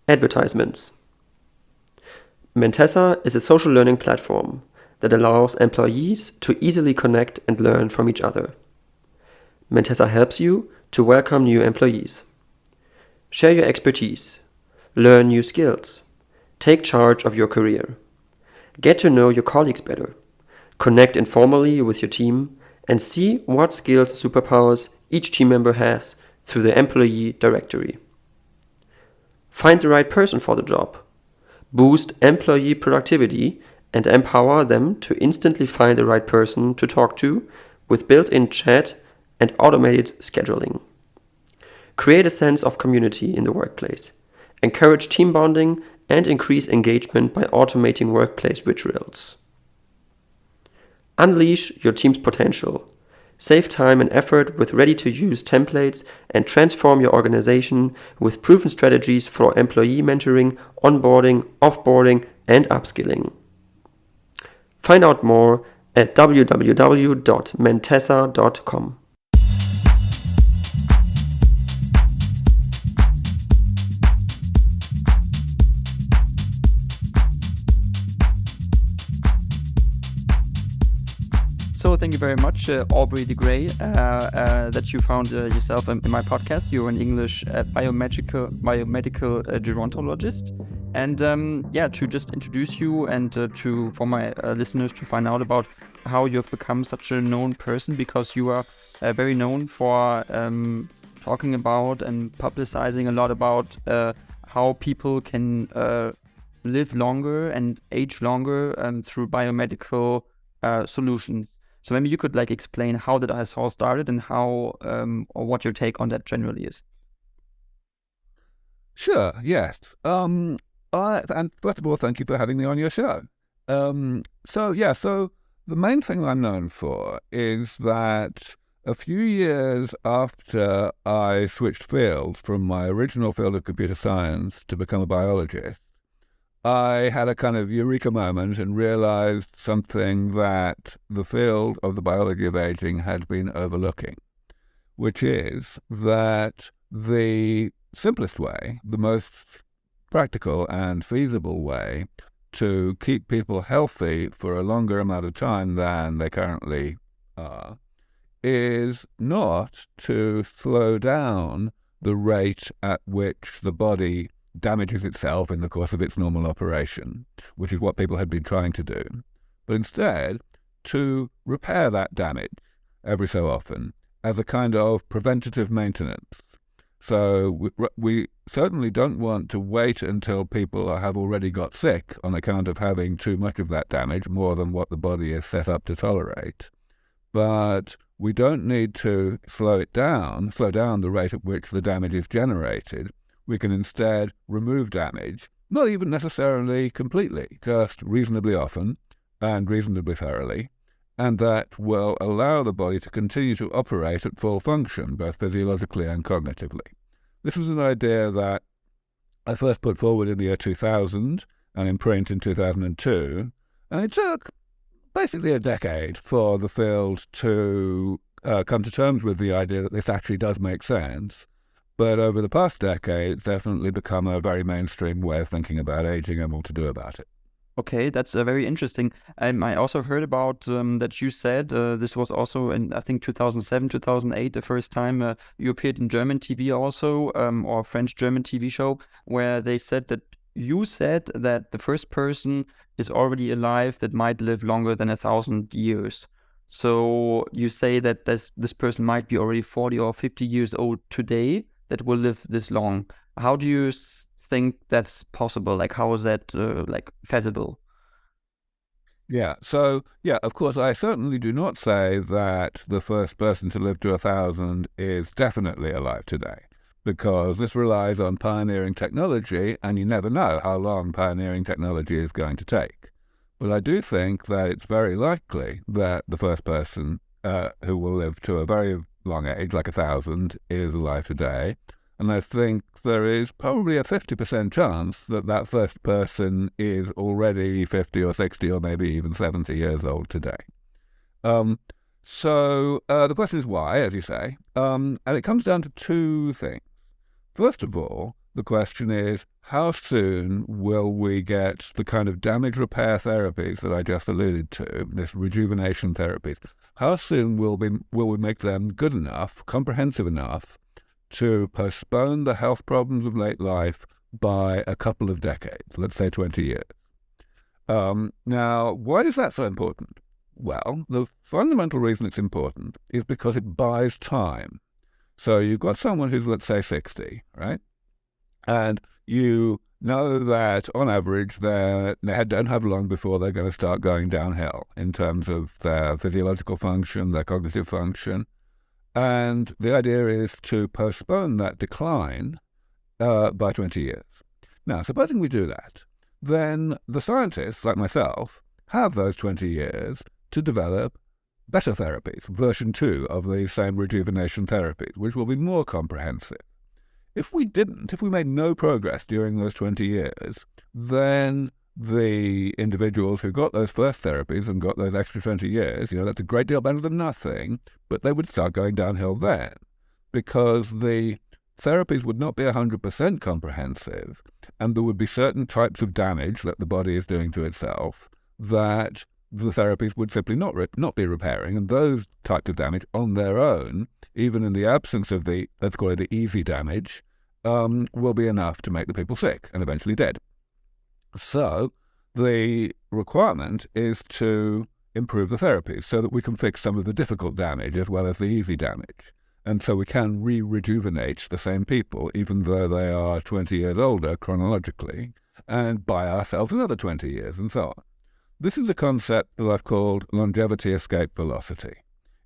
Advertisements. Mentessa is a social learning platform that allows employees to easily connect and learn from each other. Mentessa helps you to welcome new employees. Share your expertise, learn new skills, take charge of your career, get to know your colleagues better, connect informally with your team, and see what skills and superpowers each team member has through the employee directory. Find the right person for the job, boost employee productivity, and empower them to instantly find the right person to talk to with built-in chat and automated scheduling. Create a sense of community in the workplace, encourage team bonding, and increase engagement by automating workplace rituals. Unleash your team's potential. Save time and effort with ready-to-use templates and transform your organization with proven strategies for employee mentoring, onboarding, offboarding, and upskilling. Find out more at www.mentessa.com. So thank you very much, Aubrey De Grey, that you found yourself in my podcast. You're an English biomedical gerontologist. And to just introduce you and for my listeners to find out about how you have become such a known person, because you are very known for talking about and publicizing a lot about how people can live longer and age longer through biomedical solutions. So maybe you could explain how that all started and how or what your take on that generally is. Sure, yes. And first of all, thank you for having me on your show. So the main thing I'm known for is that a few years after I switched fields from my original field of computer science to become a biologist, I had a kind of eureka moment and realized something that the field of the biology of aging had been overlooking, which is that the simplest way, the most practical and feasible way to keep people healthy for a longer amount of time than they currently are is not to slow down the rate at which the body damages itself in the course of its normal operation, which is what people had been trying to do, but instead to repair that damage every so often as a kind of preventative maintenance. So we certainly don't want to wait until people have already got sick on account of having too much of that damage, more than what the body is set up to tolerate. But we don't need to slow down the rate at which the damage is generated. We can instead remove damage, not even necessarily completely, just reasonably often and reasonably thoroughly, and that will allow the body to continue to operate at full function, both physiologically and cognitively. This is an idea that I first put forward in the year 2000 and in print in 2002, and it took basically a decade for the field to come to terms with the idea that this actually does make sense. But over the past decade, it's definitely become a very mainstream way of thinking about aging and what to do about it. Okay, that's very interesting. I also heard about that you said this was also in, I think, 2007, 2008, the first time you appeared in German TV also, or French-German TV show, where they said that you said that the first person is already alive that might live longer than 1,000 years. So you say that this person might be already 40 or 50 years old today that will live this long. How do you think that's possible? How is that feasible? Yeah, so, of course, I certainly do not say that the first person to live to 1,000 is definitely alive today, because this relies on pioneering technology, and you never know how long pioneering technology is going to take. But I do think that it's very likely that the first person who will live to a very long age, like 1,000, is alive today. And I think there is probably a 50% chance that that first person is already 50 or 60 or maybe even 70 years old today. So the question is why, as you say, and it comes down to two things. First of all, the question is, how soon will we get the kind of damage repair therapies that I just alluded to, this rejuvenation therapies, how soon will we make them good enough, comprehensive enough, to postpone the health problems of late life by a couple of decades, let's say 20 years? Now, why is that so important? Well, the fundamental reason it's important is because it buys time. So you've got someone who's, let's say, 60, right? And you know that, on average, they don't have long before they're going to start going downhill in terms of their physiological function, their cognitive function. And the idea is to postpone that decline by 20 years. Now, supposing we do that, then the scientists, like myself, have those 20 years to develop better therapies, version 2 of the same rejuvenation therapies, which will be more comprehensive. If we made no progress during those 20 years, then the individuals who got those first therapies and got those extra 20 years, that's a great deal better than nothing, but they would start going downhill then, because the therapies would not be 100% comprehensive, and there would be certain types of damage that the body is doing to itself that the therapies would simply not be repairing, and those types of damage on their own, even in the absence of the, let's call it the easy damage, will be enough to make the people sick and eventually dead. So the requirement is to improve the therapies so that we can fix some of the difficult damage as well as the easy damage. And so we can rejuvenate the same people, even though they are 20 years older chronologically, and buy ourselves another 20 years and so on. This is a concept that I've called longevity escape velocity.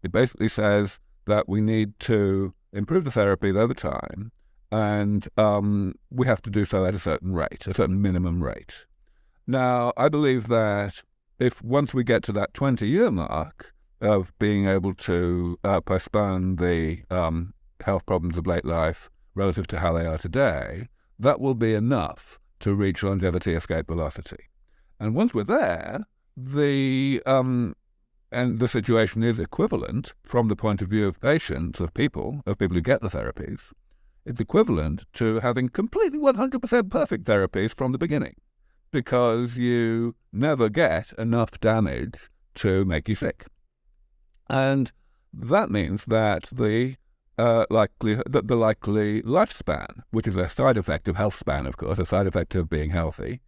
It basically says that we need to improve the therapies over time, and we have to do so at a certain rate, a certain minimum rate. Now, I believe that once we get to that 20-year mark of being able to postpone the health problems of late life relative to how they are today, that will be enough to reach longevity escape velocity. And once we're there, and the situation is equivalent from the point of view of patients, of people who get the therapies, it's equivalent to having completely 100% perfect therapies from the beginning, because you never get enough damage to make you sick. And that means that the likely lifespan, which is a side effect of health span, of course, a side effect of being healthy,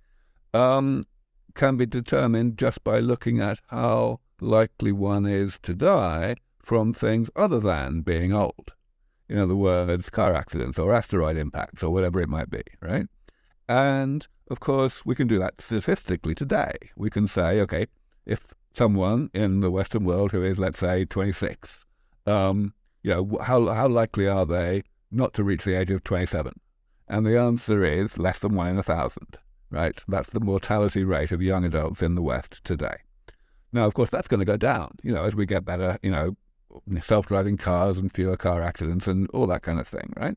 can be determined just by looking at how likely one is to die from things other than being old. In other words, car accidents or asteroid impacts or whatever it might be, right? And, of course, we can do that statistically today. We can say, okay, if someone in the Western world who is, let's say, 26, how likely are they not to reach the age of 27? And the answer is less than 1 in 1,000. Right? That's the mortality rate of young adults in the West today. Now, of course, that's going to go down, as we get better, self-driving cars and fewer car accidents and all that kind of thing, right?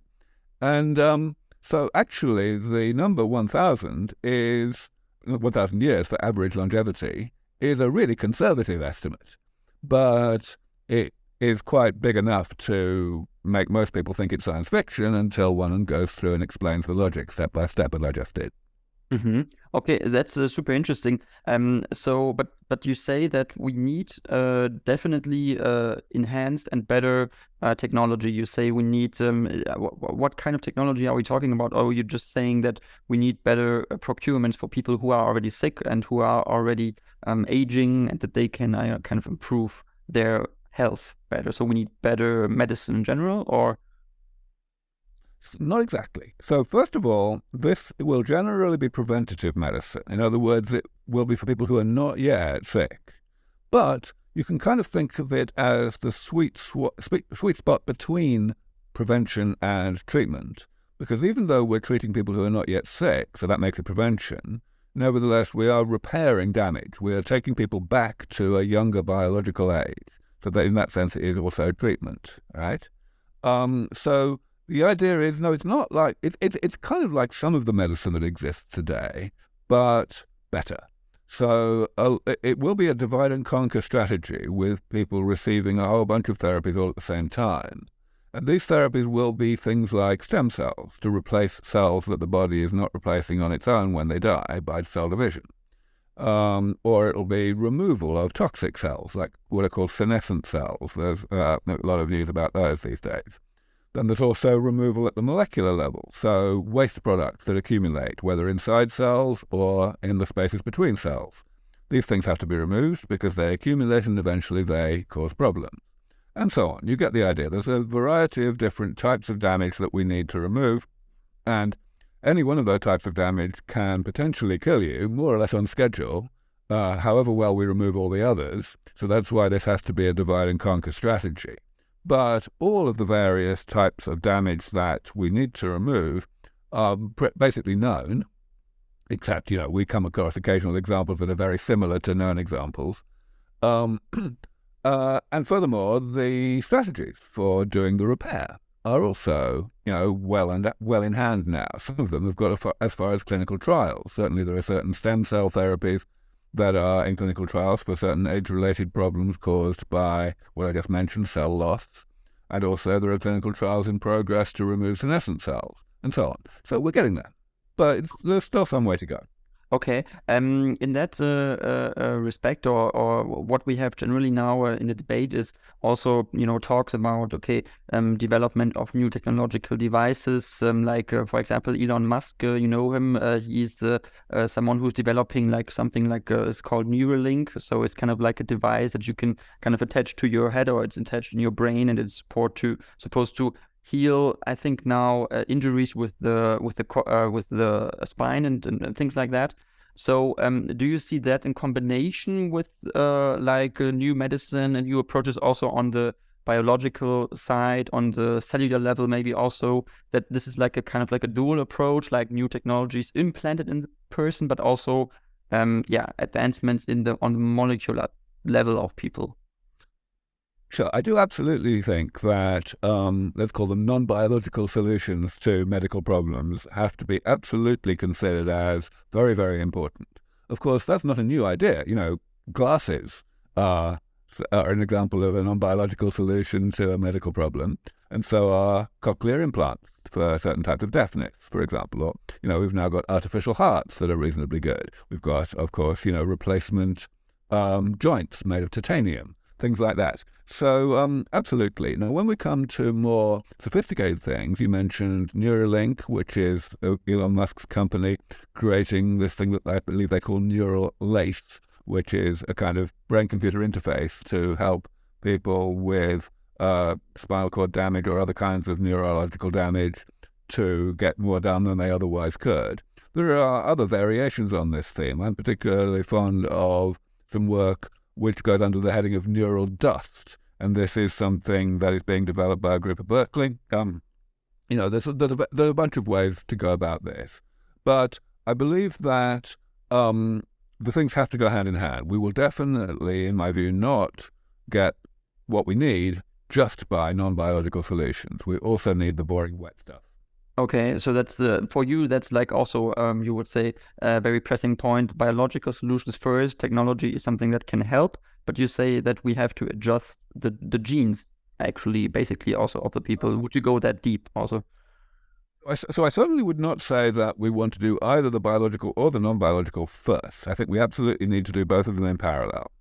And so actually the number 1,000 is, 1,000 years for average longevity, is a really conservative estimate. But it is quite big enough to make most people think it's science fiction until one goes through and explains the logic step by step, as I just did. Mm-hmm. Okay, that's super interesting. But you say that we need definitely enhanced and better technology. You say we need what kind of technology are we talking about? Or are you just saying that we need better procurement for people who are already sick and who are already aging, and that they can kind of improve their health better? So we need better medicine in general, or? Not exactly. So first of all, this will generally be preventative medicine. In other words, it will be for people who are not yet sick. But you can kind of think of it as the sweet spot between prevention and treatment. Because even though we're treating people who are not yet sick, so that makes it prevention, nevertheless, we are repairing damage. We are taking people back to a younger biological age. So that in that sense, it is also treatment, right? So the idea is, no, it's not like, it's kind of like some of the medicine that exists today, but better. So it will be a divide and conquer strategy with people receiving a whole bunch of therapies all at the same time. And these therapies will be things like stem cells to replace cells that the body is not replacing on its own when they die by cell division. Or it'll be removal of toxic cells, like what are called senescent cells. There's a lot of news about those these days. Then there's also removal at the molecular level, so waste products that accumulate, whether inside cells or in the spaces between cells. These things have to be removed because they accumulate and eventually they cause problems. And so on. You get the idea. There's a variety of different types of damage that we need to remove, and any one of those types of damage can potentially kill you, more or less on schedule, however well we remove all the others. So that's why this has to be a divide and conquer strategy. But all of the various types of damage that we need to remove are basically known, except, we come across occasional examples that are very similar to known examples. And furthermore, the strategies for doing the repair are also, well in hand now. Some of them have got as far as clinical trials. Certainly there are certain stem cell therapies that are in clinical trials for certain age-related problems caused by what I just mentioned, cell loss. And also there are clinical trials in progress to remove senescent cells, and so on. So we're getting there. But there's still some way to go. Okay. In that respect, or what we have generally now in the debate is also, talks about development of new technological devices, like for example Elon Musk. You know him. He's someone who's developing like something like it's called Neuralink. So it's kind of like a device that you can kind of attach to your head, or it's attached in your brain, and it's supposed to heal, I think now, injuries with the spine and things like that. So do you see that in combination with new medicine and new approaches also on the biological side, on the cellular level, maybe also that this is like a kind of like a dual approach, like new technologies implanted in the person, but also advancements on the molecular level of people? Sure, I do absolutely think that, let's call them non-biological solutions to medical problems have to be absolutely considered as very, very important. Of course, that's not a new idea. Glasses are an example of a non-biological solution to a medical problem, and so are cochlear implants for certain types of deafness, for example. Or, we've now got artificial hearts that are reasonably good. We've got, of course, replacement joints made of titanium. Things like that. So, absolutely. Now, when we come to more sophisticated things, you mentioned Neuralink, which is Elon Musk's company creating this thing that I believe they call neural lace, which is a kind of brain-computer interface to help people with spinal cord damage or other kinds of neurological damage to get more done than they otherwise could. There are other variations on this theme. I'm particularly fond of some work which goes under the heading of neural dust. And this is something that is being developed by a group at Berkeley. There are a bunch of ways to go about this. But I believe that the things have to go hand in hand. We will definitely, in my view, not get what we need just by non-biological solutions. We also need the boring wet stuff. Okay, so that's for you. That's like also you would say a very pressing point. Biological solutions first. Technology is something that can help, but you say that we have to adjust the genes actually, basically also of the people. Would you go that deep also? So I certainly would not say that we want to do either the biological or the non-biological first. I think we absolutely need to do both of them in parallel.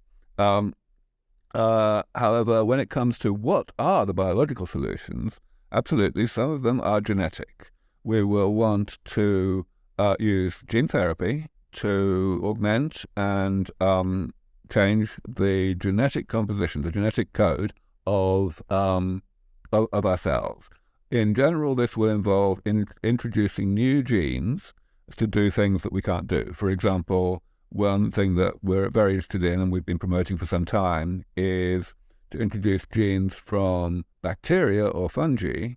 However, when it comes to what are the biological solutions, absolutely, some of them are genetic. We will want to use gene therapy to augment and change the genetic composition, the genetic code of our cells. In general, this will involve introducing new genes to do things that we can't do. For example, one thing that we're very interested in and we've been promoting for some time is to introduce genes from bacteria or fungi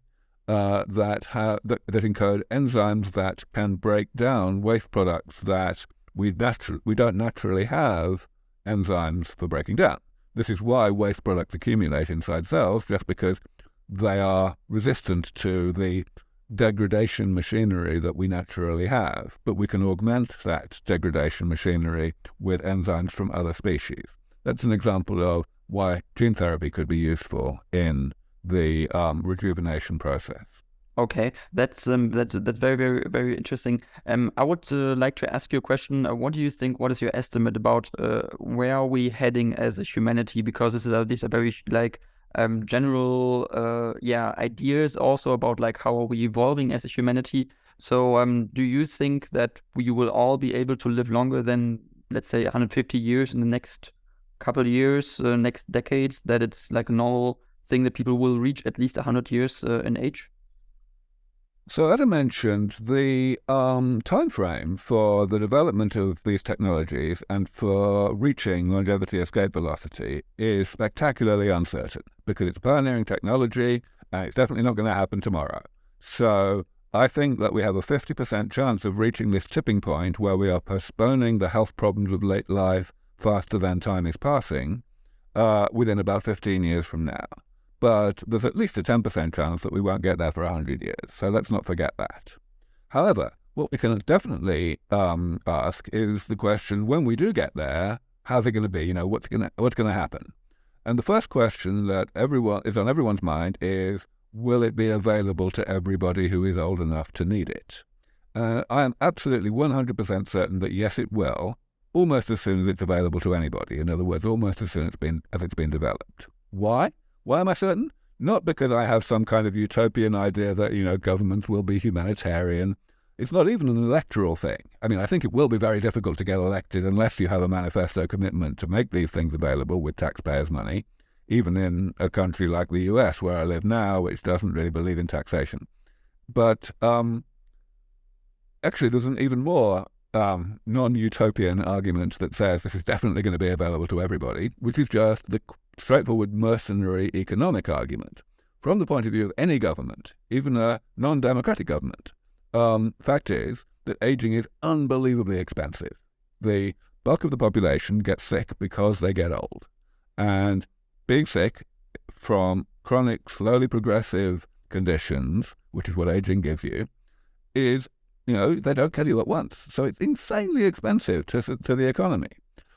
that encode enzymes that can break down waste products that we don't naturally have enzymes for breaking down. This is why waste products accumulate inside cells, just because they are resistant to the degradation machinery that we naturally have. But we can augment that degradation machinery with enzymes from other species. That's an example of why gene therapy could be useful in the rejuvenation process. Okay, that's very very interesting. I would like to ask you a question. What do you think? What is your estimate about where are we heading as a humanity? Because these are very like general ideas also about like how are we evolving as a humanity. So do you think that we will all be able to live longer than, let's say, 150 years in the next couple of years, next decades? That it's like a normal thing that people will reach at least 100 years in age? So, as I mentioned, the time frame for the development of these technologies and for reaching longevity escape velocity is spectacularly uncertain because it's pioneering technology and it's definitely not going to happen tomorrow. So, I think that we have a 50% chance of reaching this tipping point where we are postponing the health problems of late life faster than time is passing within about 15 years from now. But there's at least a 10% chance that we won't get there for 100 years, so let's not forget that. However, what we can definitely ask is the question, when we do get there, how's it going to be? What's going to happen? And the first question that is on everyone's mind is, will it be available to everybody who is old enough to need it? I am absolutely 100% certain that yes, it will, almost as soon as it's available to anybody. In other words, almost as soon as it's been developed. Why? Why am I certain? Not because I have some kind of utopian idea that, governments will be humanitarian. It's not even an electoral thing. I mean, I think it will be very difficult to get elected unless you have a manifesto commitment to make these things available with taxpayers' money, even in a country like the US, where I live now, which doesn't really believe in taxation. But actually, there's an even more non-utopian argument that says this is definitely going to be available to everybody, which is just the straightforward mercenary economic argument. From the point of view of any government, even a non-democratic government, fact is that aging is unbelievably expensive. The bulk of the population gets sick because they get old. And being sick from chronic, slowly progressive conditions, which is what aging gives you, is, they don't kill you at once. So it's insanely expensive to the economy,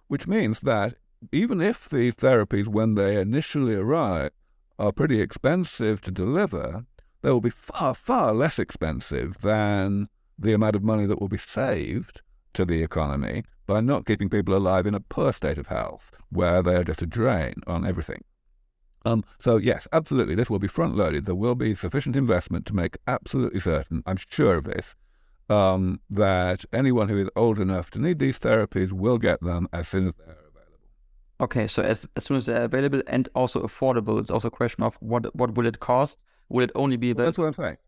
which means that even if these therapies, when they initially arrive, are pretty expensive to deliver, they will be far, far less expensive than the amount of money that will be saved to the economy by not keeping people alive in a poor state of health, where they are just a drain on everything. So yes, absolutely, this will be front-loaded. There will be sufficient investment to make absolutely certain, I'm sure of this, that anyone who is old enough to need these therapies will get them as soon as they're available. Okay, so as soon as they're available and also affordable, it's also a question of what will it cost? Will it only be available? That's what I'm saying.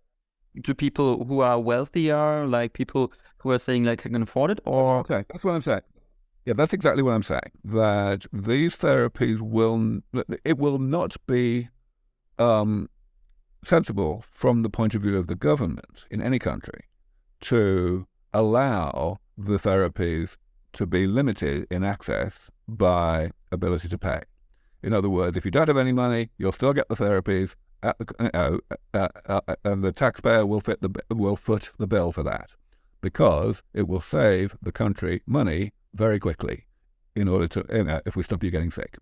To people who are wealthier, like people who are saying like I can afford it, or okay, that's what I'm saying. Yeah, that's exactly what I'm saying. That these therapies will not be sensible from the point of view of the government in any country to allow the therapies to be limited in access by ability to pay. In other words, if you don't have any money, you'll still get the therapies, and the taxpayer will foot the bill for that, because it will save the country money very quickly in order to, if we stop you getting sick.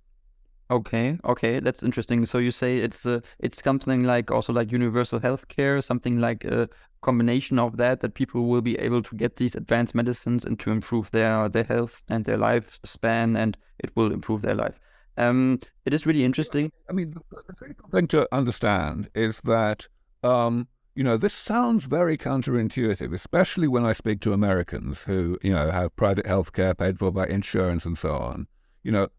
Okay, that's interesting. So you say it's something like also like universal healthcare, something like a combination of that people will be able to get these advanced medicines and to improve their health and their lifespan, and it will improve their life. It is really interesting. I mean, the critical thing to understand is that this sounds very counterintuitive, especially when I speak to Americans who have private healthcare paid for by insurance and so on.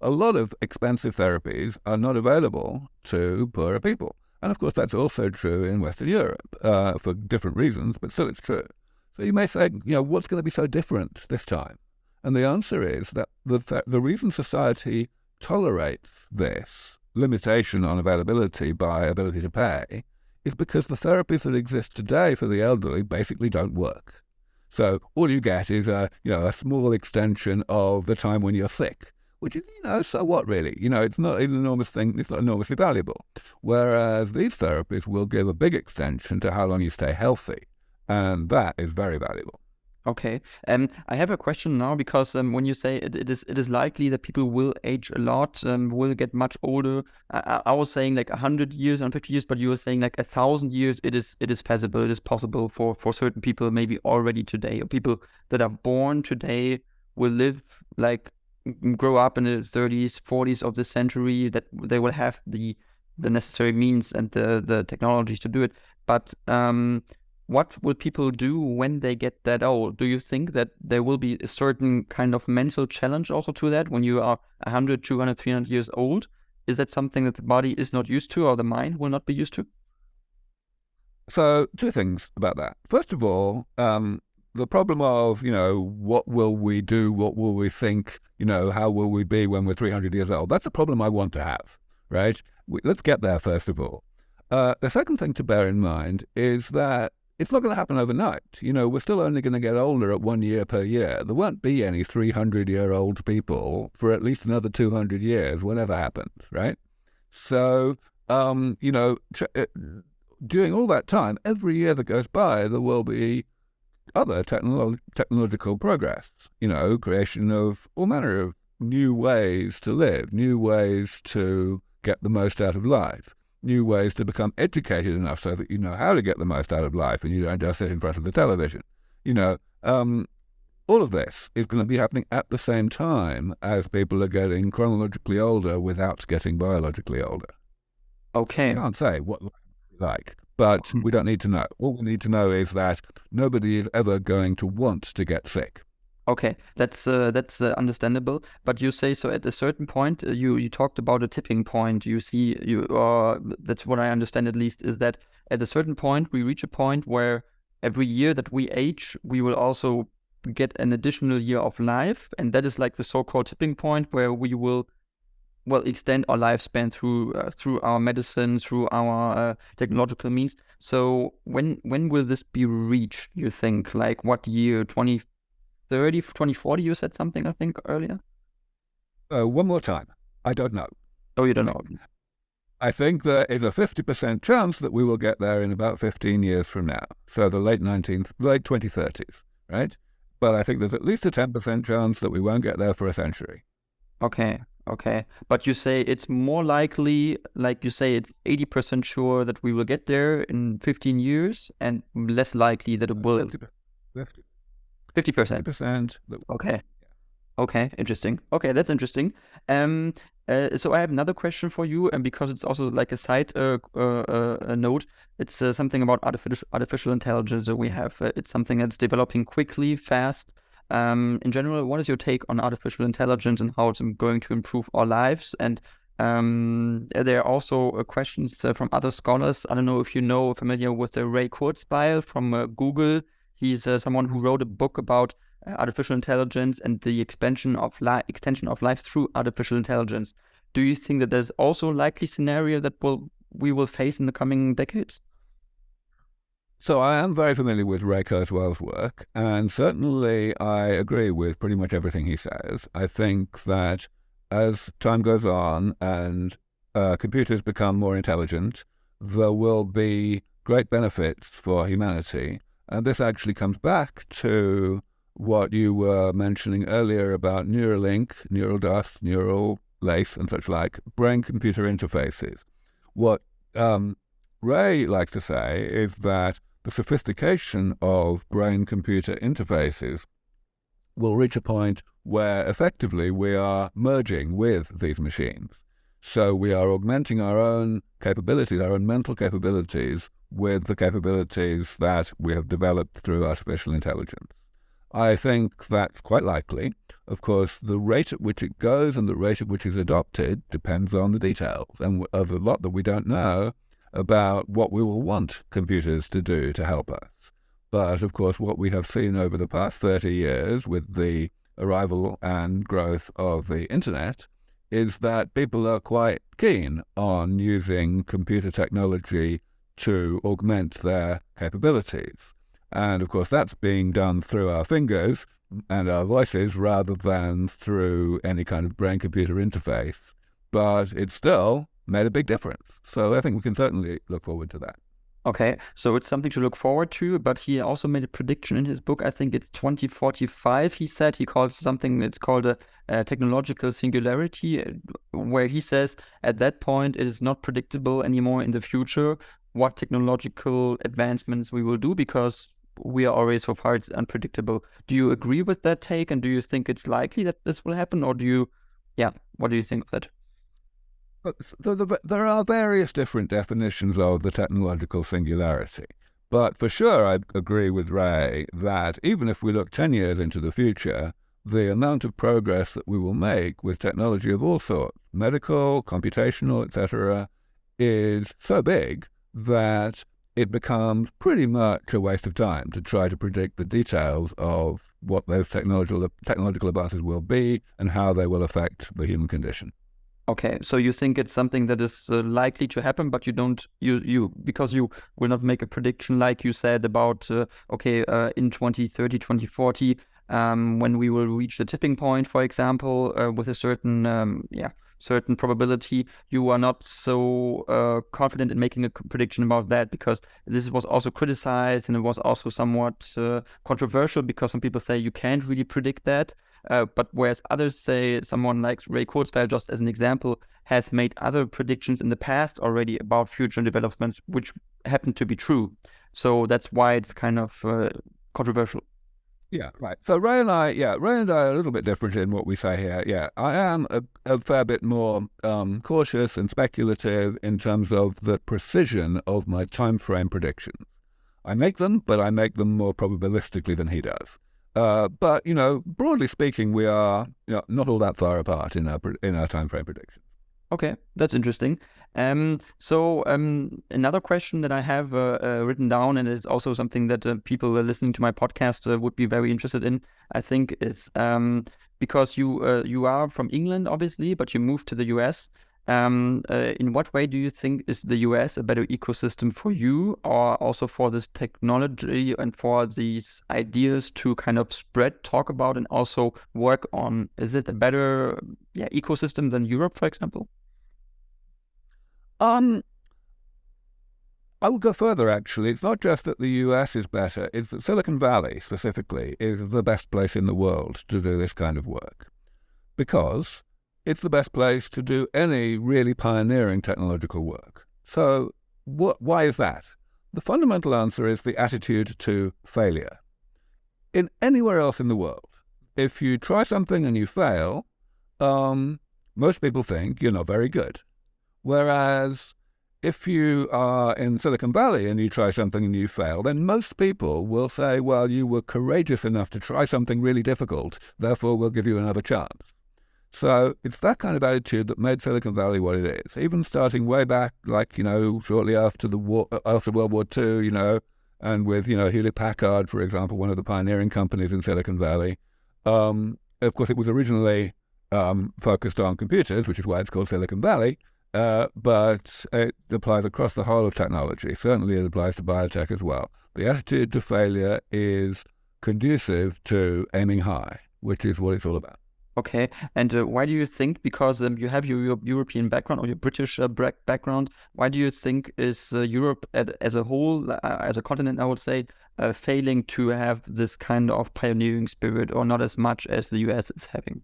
A lot of expensive therapies are not available to poorer people. And of course, that's also true in Western Europe for different reasons, but still it's true. So you may say, what's going to be so different this time? And the answer is that the reason society tolerates this limitation on availability by ability to pay is because the therapies that exist today for the elderly basically don't work. So all you get is a small extension of the time when you're sick, which is, so what really? It's not an enormous thing, it's not enormously valuable. Whereas these therapies will give a big extension to how long you stay healthy, and that is very valuable. Okay. I have a question now because when you say it is likely that people will age a lot, will get much older. I was saying like 100 years and 50 years, but you were saying like 1,000 years. It is feasible. It is possible for certain people, maybe already today, or people that are born today will live like grow up in the 30s, 40s of this century. That they will have the necessary means and the technologies to do it. But what will people do when they get that old? Do you think that there will be a certain kind of mental challenge also to that when you are 100, 200, 300 years old? Is that something that the body is not used to or the mind will not be used to? So, two things about that. First of all, the problem of, what will we do? What will we think? How will we be when we're 300 years old? That's a problem I want to have, right? Let's get there, first of all. The second thing to bear in mind is that it's not going to happen overnight. We're still only going to get older at 1 year per year. There won't be any 300-year-old people for at least another 200 years, whatever happens, right? So, during all that time, every year that goes by, there will be other technological progress, creation of all manner of new ways to live, new ways to get the most out of life, new ways to become educated enough so that you know how to get the most out of life and you don't just sit in front of the television. All of this is going to be happening at the same time as people are getting chronologically older without getting biologically older. Okay. I can't say what life will be like, but we don't need to know. All we need to know is that nobody is ever going to want to get sick. Okay, that's understandable. But you say so at a certain point. You talked about a tipping point. You see, that's what I understand at least, is that at a certain point we reach a point where every year that we age, we will also get an additional year of life, and that is like the so-called tipping point where we will extend our lifespan through our medicine, through our technological means. So when will this be reached? You think, like what year? 2030, 2040, you said something, I think, earlier? One more time. I don't know. Oh, you don't know. I think there is a 50% chance that we will get there in about 15 years from now. So the late 2030s, right? But I think there's at least a 10% chance that we won't get there for a century. Okay. But you say it's more likely, like you say, it's 80% sure that we will get there in 15 years and less likely that it will... 50%. 50%. 50%. Okay. Okay, interesting. Okay, that's interesting. So I have another question for you, and because it's also like a side note, it's something about artificial intelligence that we have. It's something that's developing quickly, fast. In general, what is your take on artificial intelligence and how it's going to improve our lives? And there are also questions from other scholars. I don't know if you know, familiar with Ray Kurzweil from Google. He's someone who wrote a book about artificial intelligence and the extension of life through artificial intelligence. Do you think that there's also a likely scenario that we will face in the coming decades? So I am very familiar with Ray Kurzweil's work, and certainly I agree with pretty much everything he says. I think that as time goes on and computers become more intelligent, there will be great benefits for humanity. And this actually comes back to what you were mentioning earlier about Neuralink, neural dust, neural lace, and such like, brain-computer interfaces. What Ray likes to say is that the sophistication of brain-computer interfaces will reach a point where effectively we are merging with these machines. So we are augmenting our own capabilities, our own mental capabilities, with the capabilities that we have developed through artificial intelligence. I think that's quite likely. Of course, the rate at which it goes and the rate at which it's adopted depends on the details, and there's a lot that we don't know about what we will want computers to do to help us. But, of course, what we have seen over the past 30 years with the arrival and growth of the internet is that people are quite keen on using computer technology to augment their capabilities. And, of course, that's being done through our fingers and our voices rather than through any kind of brain-computer interface. But it's still made a big difference. So I think we can certainly look forward to that. Okay, so it's something to look forward to, but he also made a prediction in his book. I think it's 2045. He said he calls something that's called a technological singularity, where he says at that point it is not predictable anymore in the future what technological advancements we will do because we are already so far it's unpredictable. Do you agree with that take, and do you think it's likely that this will happen, or what do you think of that? There are various different definitions of the technological singularity. But for sure, I agree with Ray that even if we look 10 years into the future, the amount of progress that we will make with technology of all sorts, medical, computational, etc., is so big that it becomes pretty much a waste of time to try to predict the details of what those technological advances will be and how they will affect the human condition. Okay, so you think it's something that is likely to happen, but you don't because you will not make a prediction like you said about in 2030, 2040, when we will reach the tipping point, for example, with a certain probability. You are not so confident in making a prediction about that because this was also criticized and it was also somewhat controversial because some people say you can't really predict that. But whereas others say, someone like Ray Kurzweil, just as an example, has made other predictions in the past already about future developments, which happen to be true. So that's why it's kind of controversial. Yeah, right. So Ray and I are a little bit different in what we say here. Yeah, I am a fair bit more cautious and speculative in terms of the precision of my time frame predictions. I make them, but I make them more probabilistically than he does. But broadly speaking, we are not all that far apart in our time frame predictions. Okay, that's interesting. So another question that I have written down, and is also something that people listening to my podcast would be very interested in, I think, is because you are from England, obviously, but you moved to the US. In what way do you think is the US a better ecosystem for you, or also for this technology and for these ideas to kind of spread, talk about, and also work on? Is it a better ecosystem than Europe, for example? I would go further, actually. It's not just that the US is better, it's that Silicon Valley, specifically, is the best place in the world to do this kind of work. Because it's the best place to do any really pioneering technological work. So why is that? The fundamental answer is the attitude to failure. In anywhere else in the world, if you try something and you fail, most people think you're not very good. Whereas if you are in Silicon Valley and you try something and you fail, then most people will say, well, you were courageous enough to try something really difficult, therefore we'll give you another chance. So it's that kind of attitude that made Silicon Valley what it is. Even starting way back, like, shortly after the war, after World War II, and with, Hewlett Packard, for example, one of the pioneering companies in Silicon Valley. Of course, it was originally focused on computers, which is why it's called Silicon Valley. But it applies across the whole of technology. Certainly it applies to biotech as well. The attitude to failure is conducive to aiming high, which is what it's all about. Okay, and why do you think, because you have your European background or your British background, why do you think is Europe as a whole, as a continent, I would say, failing to have this kind of pioneering spirit, or not as much as the US is having?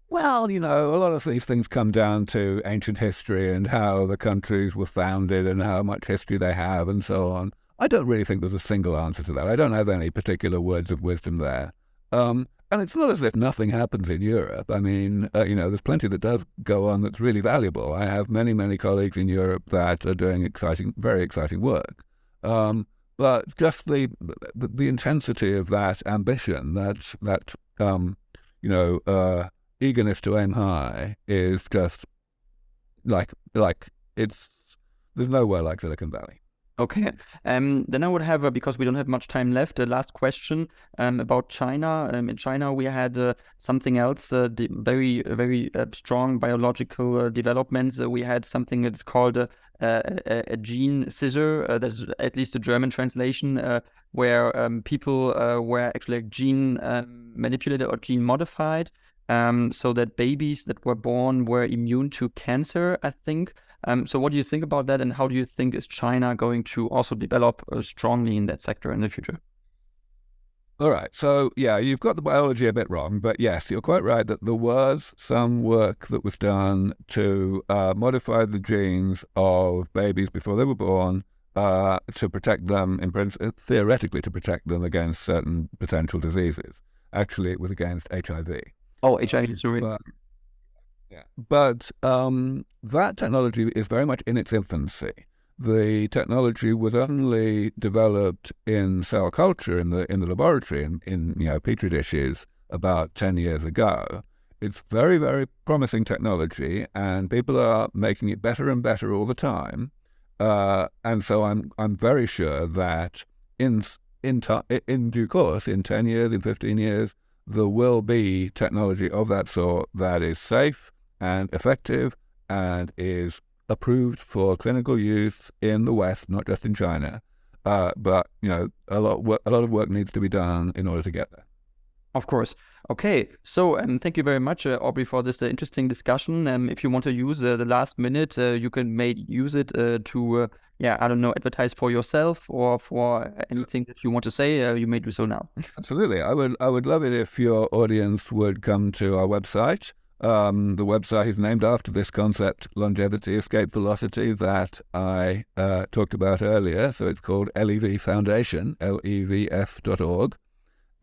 Well, a lot of these things come down to ancient history and how the countries were founded and how much history they have and so on. I don't really think there's a single answer to that. I don't have any particular words of wisdom there. And it's not as if nothing happens in Europe. I mean, there's plenty that does go on that's really valuable. I have many, many colleagues in Europe that are doing very exciting work. But just the intensity of that ambition, that eagerness to aim high is just like there's nowhere like Silicon Valley. Okay, then I would have, because we don't have much time left, the last question about China. In China, we had something else, very, very strong biological developments. We had something that's called a gene scissor. That's at least a German translation, where people were actually gene manipulated or gene modified. so that babies that were born were immune to cancer, I think. So what do you think about that, and how do you think is China going to also develop strongly in that sector in the future? All right. So, yeah, you've got the biology a bit wrong, but yes, you're quite right that there was some work that was done to modify the genes of babies before they were born to protect them, theoretically, to protect them against certain potential diseases. Actually, it was against HIV. Oh, HIV, sorry. But that technology is very much in its infancy. The technology was only developed in cell culture in the laboratory in petri dishes about 10 years ago. It's very, very promising technology, and people are making it better and better all the time. And so I'm very sure that in due course, in 10 years, in 15 years, there will be technology of that sort that is safe and effective and is approved for clinical use in the West, not just in China. But a lot of work needs to be done in order to get there. Of course. Okay. So thank you very much, Aubrey, for this interesting discussion. If you want to use the last minute, you can use it to, I don't know, advertise for yourself or for anything that you want to say. You may do so now. Absolutely. I would love it if your audience would come to our website. The website is named after this concept, longevity escape velocity, that I talked about earlier. So it's called LEV Foundation, levf.org.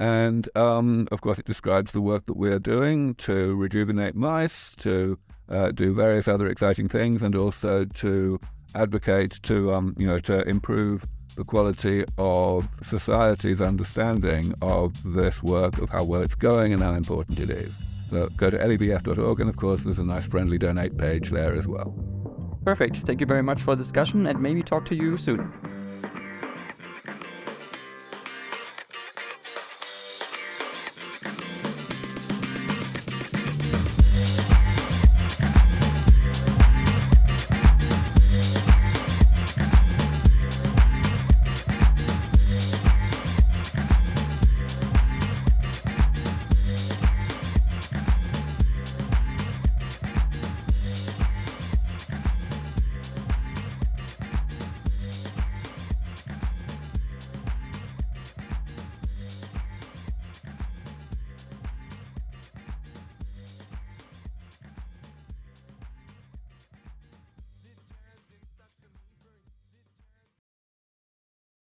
And, of course, it describes the work that we're doing to rejuvenate mice, to do various other exciting things, and also to advocate to improve the quality of society's understanding of this work, of how well it's going and how important it is. So go to levf.org, and of course there's a nice friendly donate page there as well. Perfect. Thank you very much for the discussion, and maybe talk to you soon.